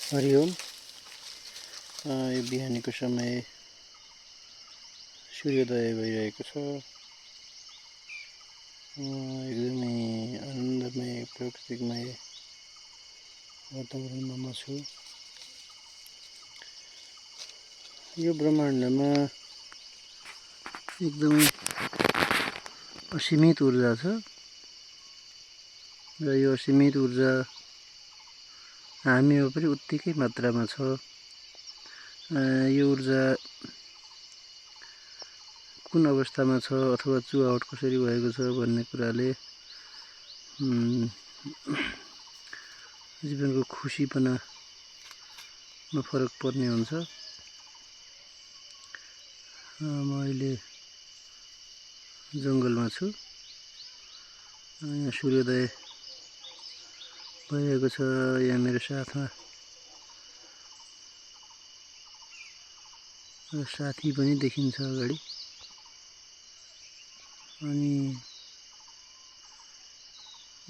हरिओम। यो बिहानीको समय सूर्योदय भइरहेको छ। एकदमै आनन्दमय प्राकृतिकमय वातावरणमा म छु। यो ब्रह्माण्डमा एकदमै असीमित ऊर्जा छ र यो असीमित ऊर्जा हामीमा पनि उत्तिकै मात्रामा छ। यो ऊर्जा कुन अवस्थामा छ अथवा चुहावट कसरी भएको छ भन्ने कुराले जीवनको खुसीपनामा फरक पर्ने हुन्छ। म अहिले जङ्गलमा छु। यहाँ सूर्योदय भइरहेको छ। यहाँ मेरो साथमा साथी पनि देखिन्छ अगाडि। अनि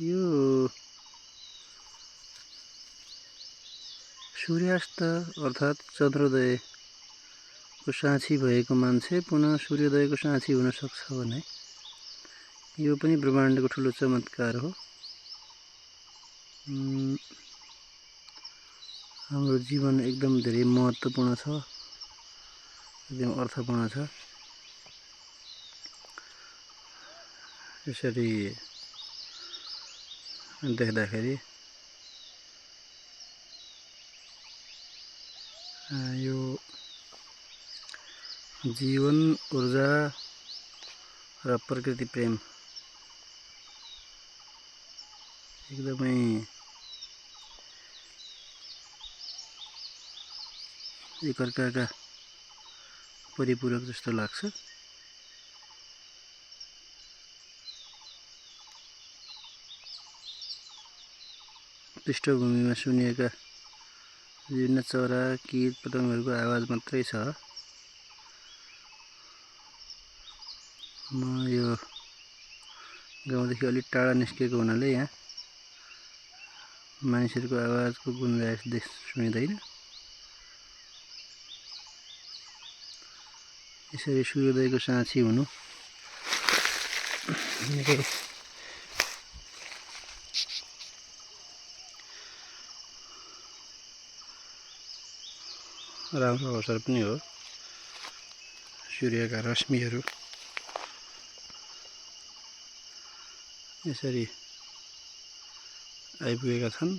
यो सूर्यास्त अर्थात् चन्द्रोदयको साक्षी भएको मान्छे पुनः सूर्योदयको साक्षी हुन सक्छ भने यो पनि ब्रह्माण्डको ठुलो चमत्कार हो। हाम्रो जीवन एकदम धेरै महत्त्वपूर्ण छ, एकदम अर्थपूर्ण छ। यसरी देख्दाखेरि यो जीवन, ऊर्जा र प्रकृति प्रेम एकदमै एकअर्काका परिपूरक जस्तो लाग्छ। पृष्ठभूमिमा सुनिएका विभिन्न चरा, कीट पतङ्गहरूको आवाज मात्रै छ। म यो गाउँदेखि अलिक टाढा निस्केको हुनाले यहाँ मानिसहरूको आवाजको गुन्जायस सुनिँदैन। यसरी सूर्योदयको साक्षी हुनु निकै राम्रो अवसर पनि हो। सूर्यका रश्मिहरू यसरी आइपुगेका छन्।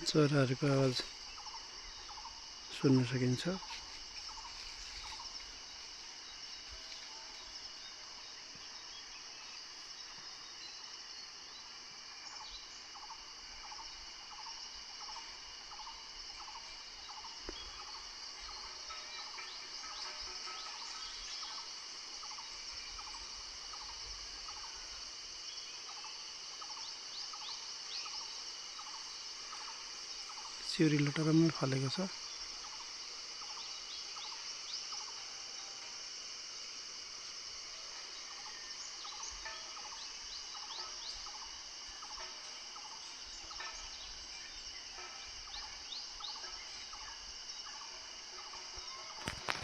चराहरूको आवाज सुन्न सकिन्छ। चिउरी लटरम्मै फलेको छ।